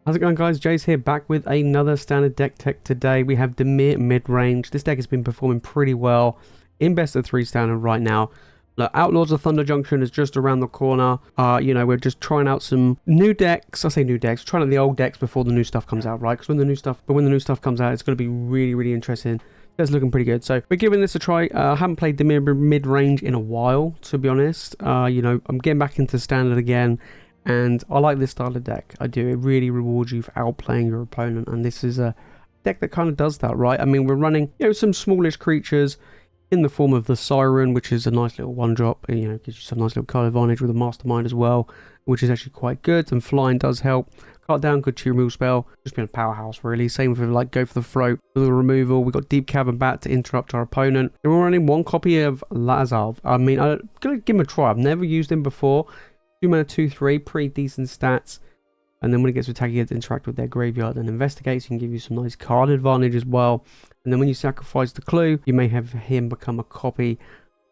How's it going, guys? Jace here, back with another standard deck tech today. We have Dimir Midrange. This deck has been performing pretty well in best of 3 standard right now. Look, Outlaws of Thunder Junction is just around the corner. You know, we're just trying out some new decks. I say new decks, trying out the old decks before the new stuff comes out, right? Because when the new stuff comes out, it's going to be really, really interesting. It's looking pretty good. So we're giving this a try. I haven't played Dimir Midrange in a while, to be honest. You know, I'm getting back into standard again. And I like this style of deck. I do. It really rewards you for outplaying your opponent. And this is a deck that kind of does that, right? I mean, we're running, you know, some smallish creatures in the form of the Siren, which is a nice little 1-drop. You know, gives you some nice little card advantage with a Mastermind as well, which is actually quite good. And flying does help. Cut down, good chi removal spell. Just been a powerhouse, really. Same with like go for the throat, with the removal. We've got Deep-Cavern Bat to interrupt our opponent. And we're running 1 copy of Lazav. I mean, I'm going to give him a try. I've never used him before. 2 mana, 2/3, pretty decent stats. And then when it gets to attack, you get to interact with their graveyard and investigate. So you can give you some nice card advantage as well. And then when you sacrifice the clue, you may have him become a copy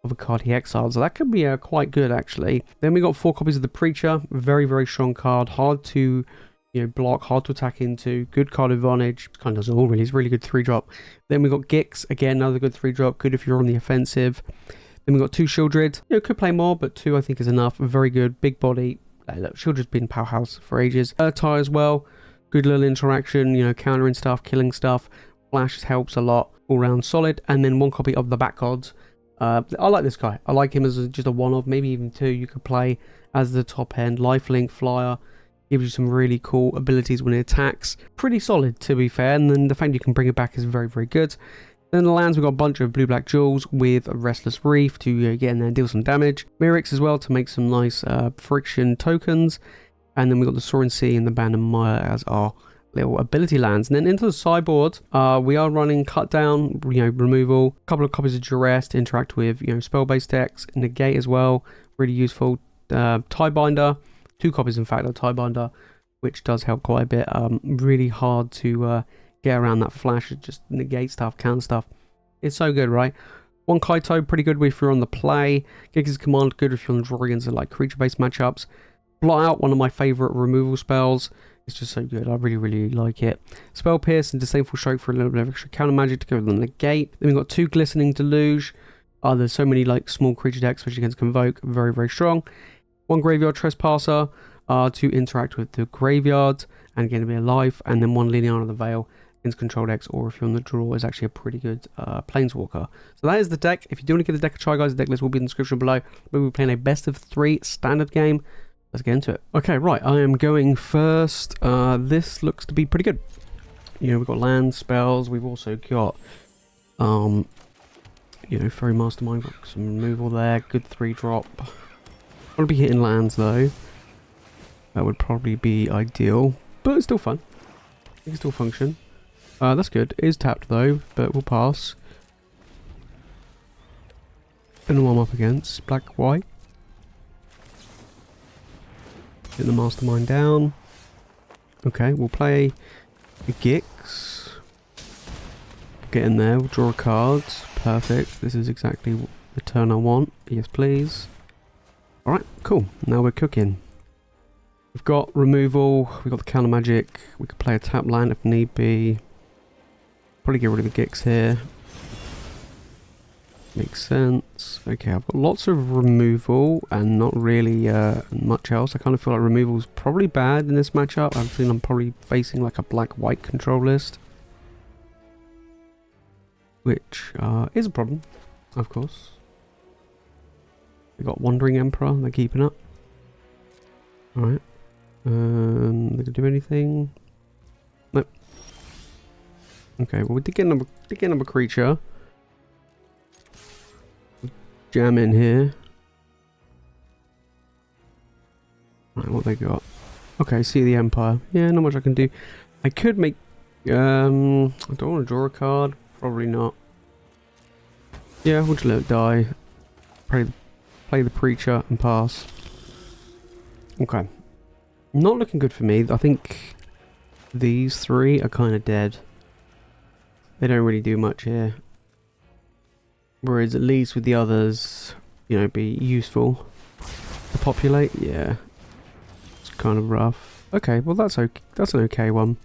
of a card he exiled. So that could be quite good, actually. Then we got 4 copies of the Preacher. Very, very strong card. Hard to, you know, block, hard to attack into. Good card advantage. Kind of does it all, really. It's a really good 3-drop. Then we got Gix. Again, another good 3-drop. Good if you're on the offensive. Then we've got 2 Sheoldred. You know, could play more, but 2 I think is enough. Very good. Big body. Look, Sheoldred's been powerhouse for ages. Ertai as well. Good little interaction, you know, countering stuff, killing stuff. Flash helps a lot. All round solid. And then 1 copy of the Bat Gods. I like this guy. I like him as just a one-off, maybe even 2 you could play as the top end. Lifelink, Flyer. Gives you some really cool abilities when it attacks. Pretty solid, to be fair. And then the fact you can bring it back is very, very good. Then in the lands, we've got a bunch of blue-black jewels with Restless Reef to get in there and deal some damage. Mirrex as well to make some nice friction tokens. And then we've got the Soaring Sea and the Abandoned Mire as our little ability lands. And then into the sideboard, we are running Cut Down, you know, removal. A couple of copies of Duress to interact with, you know, spell-based decks. Negate as well, really useful. Tidebinder, 2 copies in fact of Tidebinder, which does help quite a bit. Really hard to get around that flash. It just negate stuff, counter stuff. It's so good, right? 1 Kaito, pretty good if you're on the play. Gig's Command, good if you're on the draw against like creature-based matchups. Blot Out, one of my favorite removal spells. It's just so good. I really, really like it. Spell Pierce and Disdainful Stroke for a little bit of extra counter magic to go with the negate. Then we've got 2 Glistening Deluge. There's so many like small creature decks, especially against Convoke. Very, very strong. 1 Graveyard Trespasser to interact with the graveyard and get a bit of life. And then 1 Liliana the Veil against control decks, or if you're on the draw, is actually a pretty good planeswalker. So that is the deck. If you do want to give the deck a try, guys, the deck list will be in the description below. We'll be playing a best of 3 standard game. Let's get into it. Okay, right, I am going first. This looks to be pretty good. You know, we've got land spells. We've also got, you know, Faerie Mastermind. Got some removal there. Good 3-drop. I want to be hitting lands though. That would probably be ideal, but it's still fun. It can still function. That's good. It is tapped though, but we'll pass. Don't know what I'm up against. Black, white. Get the Mastermind down. Okay, we'll play the Gix. Get in there, we'll draw a card. Perfect. This is exactly the turn I want. Yes, please. Alright, cool. Now we're cooking. We've got removal, we've got the counter magic. We could play a tap land if need be. Probably get rid of the Gix here. Makes sense. Okay, I've got lots of removal and not really much else. I kind of feel like removal is probably bad in this matchup. I think I'm probably facing like a black-white control list, which is a problem, of course. We got Wandering Emperor. They're keeping up. All right. They can do anything? Nope. Okay. Well, we did get another creature. Jam in here. Right, what they got? Okay, see the Empire. Yeah, not much I can do. I could make. I don't want to draw a card. Probably not. Yeah, we'll just let it die. Play the Preacher and pass. Okay. Not looking good for me. I think these 3 are kind of dead. They don't really do much here. Whereas at least with the others, you know, be useful to populate. Yeah. It's kind of rough. Okay, well that's okay. That's an okay one.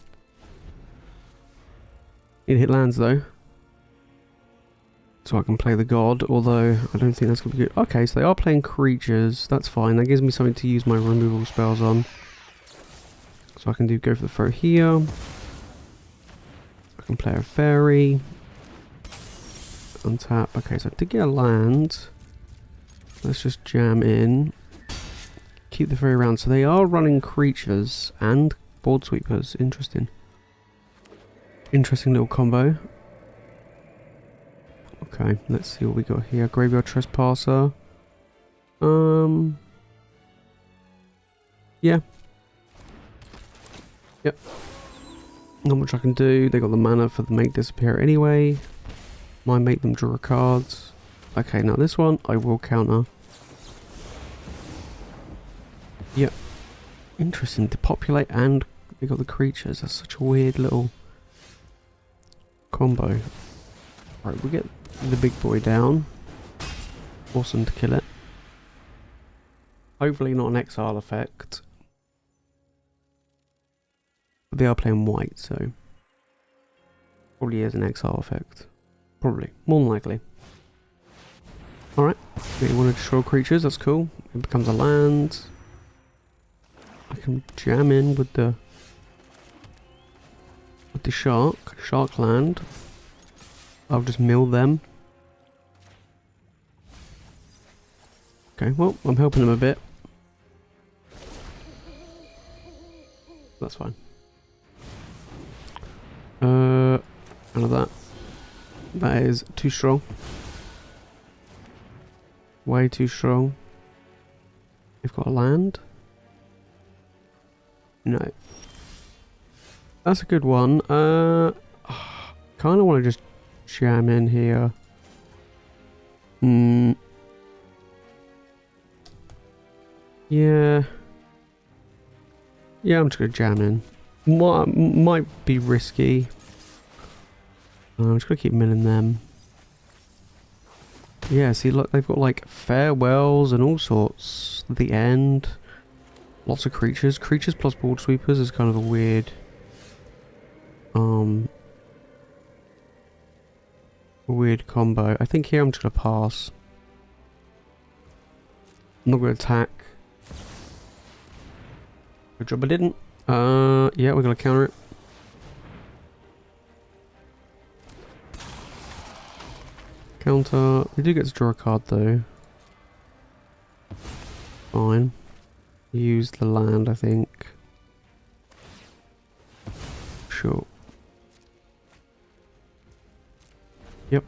Need to hit lands though. So I can play the god, although I don't think that's going to be good. Okay, so they are playing creatures. That's fine. That gives me something to use my removal spells on. So I can go for the throw here. I can play a fairy. Untap. Okay, so to get a land, let's just jam in. Keep the fairy around. So they are running creatures and board sweepers. Interesting. Interesting little combo. Okay, let's see what we got here. Graveyard Trespasser. Yeah. Yep. Not much I can do. They got the mana for the make disappear anyway. Might make them draw cards. Okay, now this one I will counter. Yep. Interesting. Depopulate and they got the creatures. That's such a weird little combo. Right, we get the big boy down. Awesome to kill it. Hopefully not an exile effect. But they are playing white, so probably is an exile effect. Probably. More than likely. Alright. They want to destroy creatures, that's cool. It becomes a land. I can jam in with the shark land. I'll just mill them. Okay, well, I'm helping them a bit. That's fine. None of that. That is too strong. Way too strong. They've got a land. No. That's a good one. Kind of want to just jam in here. Yeah. Yeah, I'm just going to jam in. Might be risky. I'm just going to keep milling them. Yeah, see, look, they've got like farewells and all sorts. At the end. Lots of creatures. Creatures plus board sweepers is kind of a weird... weird combo. I think here I'm just going to pass. I'm not going to attack. Good job I didn't. Yeah, we're going to counter it. Counter. We do get to draw a card though. Fine. Use the land, I think. Sure. Yep.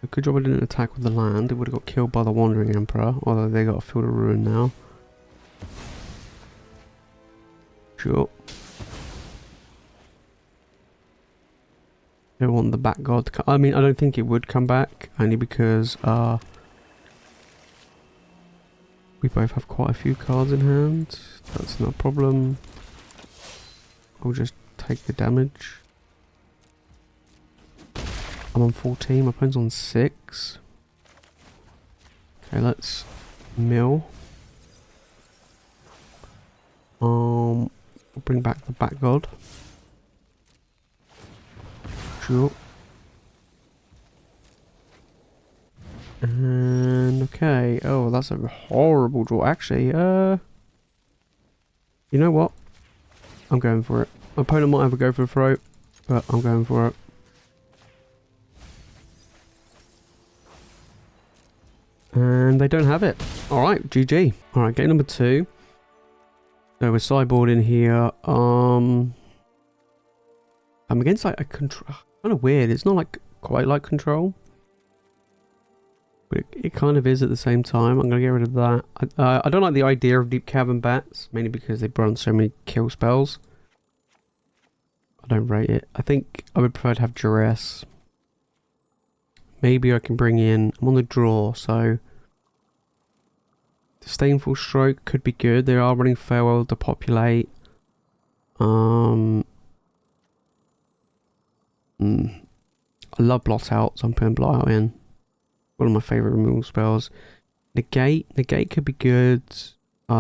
A good job I didn't attack with the land. It would have got killed by the Wandering Emperor. Although they got a Field of Ruin now. Sure. Don't want the Bat God to come. I mean, I don't think it would come back. Only because we both have quite a few cards in hand. That's not a problem. I'll just take the damage. I'm on 14, my opponent's on 6. Okay, let's mill. We'll bring back the Bat God. Sure. And okay. Oh, that's a horrible draw. Actually, you know what? I'm going for it. My opponent might have a go for a throw, but I'm going for it. And they don't have it. Alright, GG. Alright, game number 2. So we're sideboarding here. I'm against like a control. Kind of weird. It's not like quite like control. But it kind of is at the same time. I'm going to get rid of that. I don't like the idea of Deep-Cavern Bats. Mainly because they run so many kill spells. I don't rate it. I think I would prefer to have Duress. Maybe I can bring in... I'm on the draw, so... Disdainful Stroke could be good. They are running Farewell to populate. I love Blot Out, so I'm putting Blot Out in. One of my favourite removal spells. Negate. Negate could be good.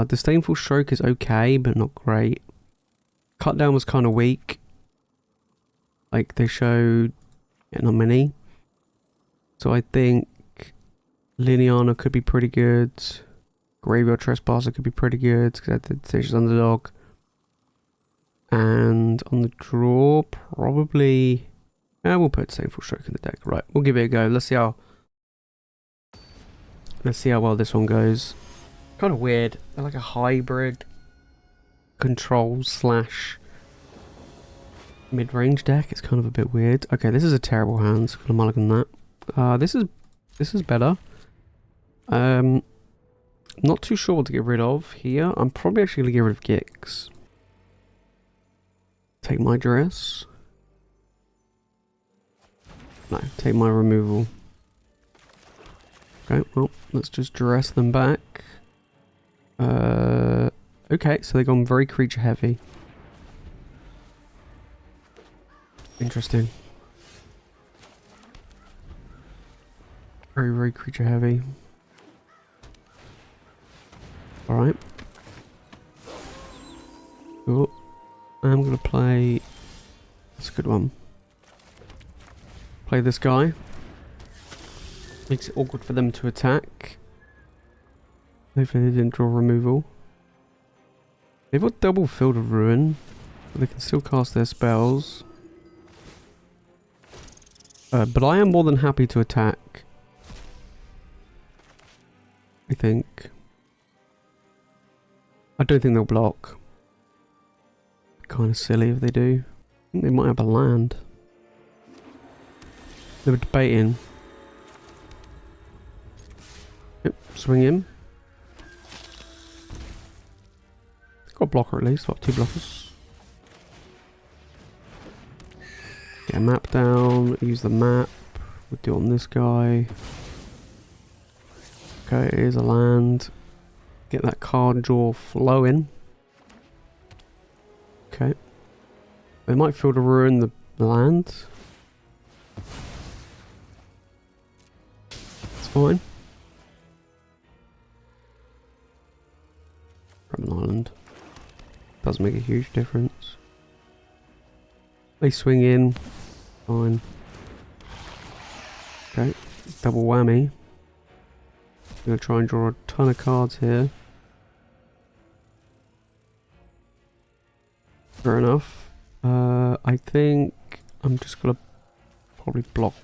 Disdainful Stroke is okay, but not great. Cut Down was kind of weak. Like, they showed not many. So I think Liliana could be pretty good. Graveyard Trespasser could be pretty good, because I did Tenacious Underdog. And on the draw, probably... we'll put Disdainful Stroke in the deck. Right, we'll give it a go. Let's see how well this one goes. Kind of weird. They're like a hybrid control slash mid-range deck. It's kind of a bit weird. Okay, this is a terrible hand, so I'm gonna mulligan that. This is better. Not too sure what to get rid of here. I'm probably actually gonna get rid of Gix. Take my Duress. No, take my removal. Okay, well, let's just Duress them back. Okay, so they've gone very creature heavy. Interesting. Very, very creature heavy. Alright. Cool. I'm gonna play... That's a good one. Play this guy. Makes it awkward for them to attack. Hopefully they didn't draw removal. They've got double Field of Ruin, but they can still cast their spells. But I am more than happy to attack. I think. I don't think they'll block. Kind of silly if they do. I think they might have a land. They were debating. Yep, swing in. Got a blocker at least, what, 2 blockers. Get a map down, use the map. We'll do it on this guy. Okay, here's a land. Get that card draw flowing. Okay. They might feel to ruin the land. It's fine. From an island. Does make a huge difference. They swing in. Fine. Okay. Double whammy. I'm going to try and draw a ton of cards here. Fair enough. I think I'm just going to probably block.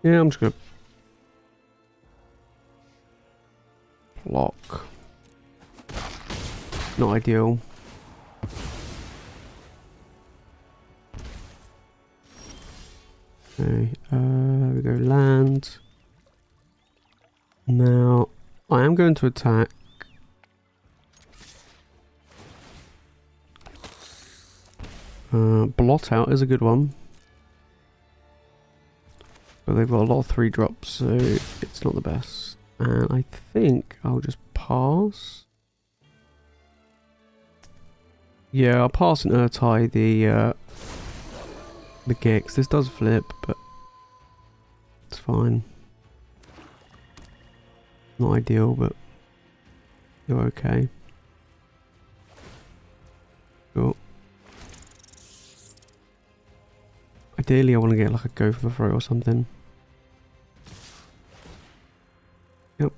Yeah, I'm just going to block. Not ideal. Okay, we go land. Now, I am going to attack. Blot Out is a good one. But they've got a lot of 3-drops, so it's not the best. And I think I'll just pass. Yeah, I'll pass and Ertai the Gix. This does flip, but it's fine. Not ideal, but you're okay. Cool. Ideally, I want to get like a go for the throat or something. Yep.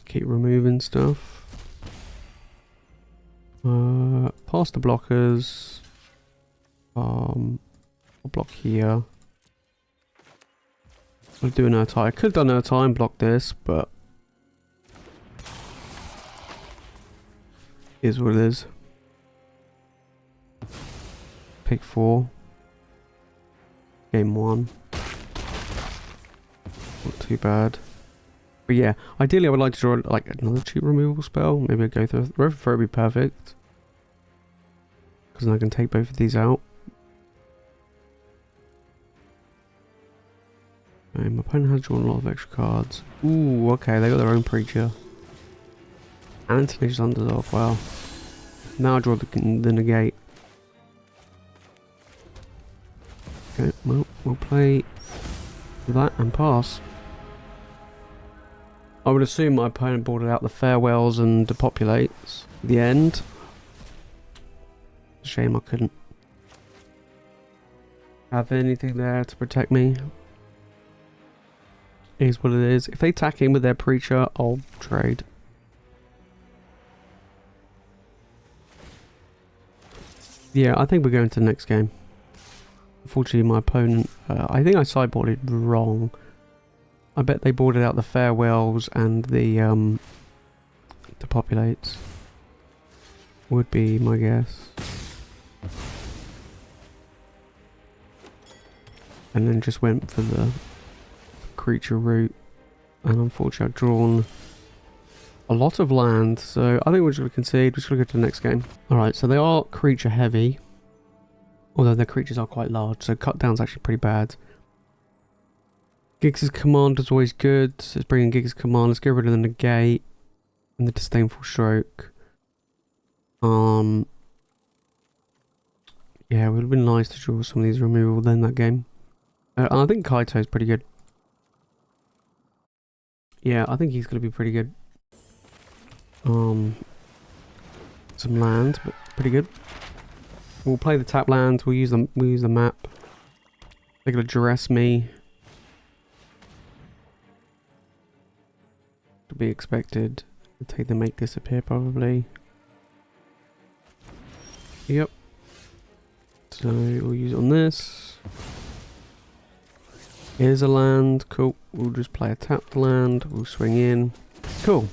Keep removing stuff. Past the blockers. I'll block here. I'll do an Ertai. I could have done Ertai and block this, but is what it is. Pick 4. Game 1. Not too bad. But yeah, ideally I would like to draw like another cheap removal spell. Maybe I'd go through Road for would be perfect. Because then I can take both of these out. Okay, my opponent has drawn a lot of extra cards. Ooh, okay, they got their own Preacher. And Tenacious Underdog, wow. Now I draw the Negate. Okay, well, we'll play that and pass. I would assume my opponent boarded out the farewells and depopulates. The end. Shame I couldn't have anything there to protect me. Is what it is. If they attack in with their Preacher, I'll trade. Yeah, I think we're going to the next game. Unfortunately, my opponent... I think I sideboarded wrong. I bet they boarded out the farewells and the depopulates. Would be my guess. And then just went for the creature route. And unfortunately I've drawn a lot of land. So I think we're just going to concede. We're just going to go to the next game. Alright, so they are creature heavy. Although their creatures are quite large. So cut down's actually pretty bad. Giggs' Command is always good. So let's bring in Giggs' Command. Let's get rid of the Negate and the Disdainful Stroke. Yeah, it would have been nice to draw some of these removal then that game. I think Kaito's pretty good. Yeah, I think he's going to be pretty good. Some land, but pretty good. We'll play the tap lands. We'll use the map. They're going to duress me. To be expected. We'll take the make disappear probably. Yep. So we'll use it on this. Here's a land. Cool. We'll just play a tapped land. We'll swing in. Cool.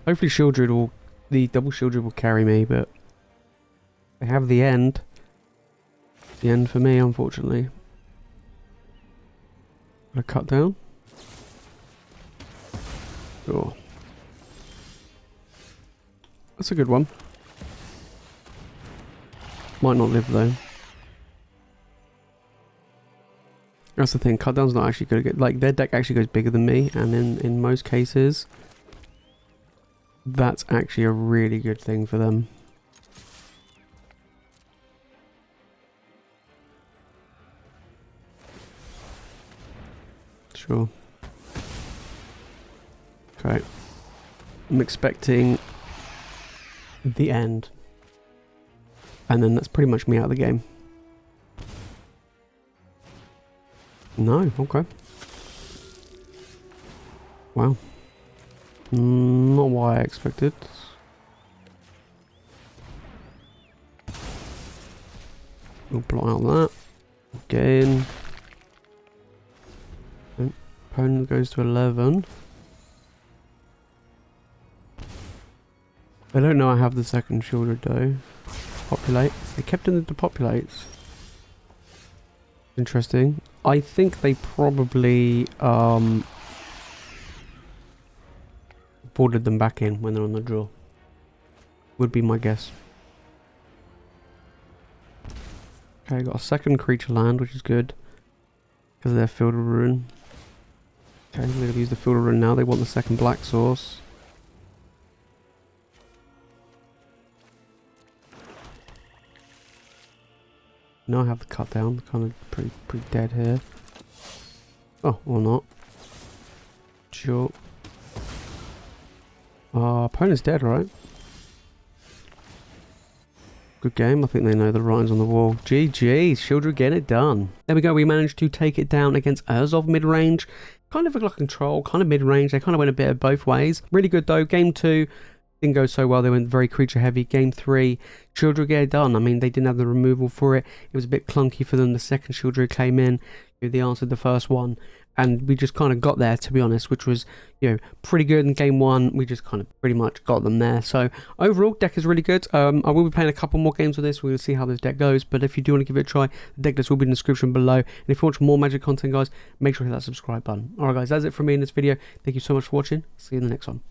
Hopefully Sheoldred will... The double Sheoldred will carry me, but... They have the end. The end for me, unfortunately. Got a cut down. Sure. That's a good one. Might not live though. That's the thing, cut down's not actually going to get... Like, their deck actually goes bigger than me, and in most cases, that's actually a really good thing for them. Sure. Okay. I'm expecting the end. And then that's pretty much me out of the game. No, okay. Wow. Not what I expected. We'll blot out that. Again. Opponent goes to 11. They don't know I have the second Sheoldred though. Populate. They kept in the depopulates. Interesting. I think they probably boarded them back in when they're on the draw. Would be my guess. Okay, got a second creature land, which is good. Because of their Field of Ruin. Okay, I'm going to use the Field of Ruin now. They want the second black source. Now I have the cut down, kind of pretty dead here. Oh, or not. Sure. Opponent's dead, right? Good game. I think they know the writing's on the wall. GG, Sheoldred getting it done. There we go. We managed to take it down against Lazav mid-range. Kind of like control, kind of mid-range. They kind of went a bit of both ways. Really good though. Game 2 didn't go so well. They went very creature heavy. Game 3, Sheoldred get it done. I mean, they didn't have the removal for it. It was a bit clunky for them. The second Sheoldred came in. They answered the first one. And we just kind of got there, to be honest, which was, you know, pretty good in game 1. We just kind of pretty much got them there. So overall, deck is really good. I will be playing a couple more games with this. We'll see how this deck goes. But if you do want to give it a try, the deck list will be in the description below. And if you want more Magic content, guys, make sure to hit that subscribe button. Alright, guys, that's it from me in this video. Thank you so much for watching. See you in the next one.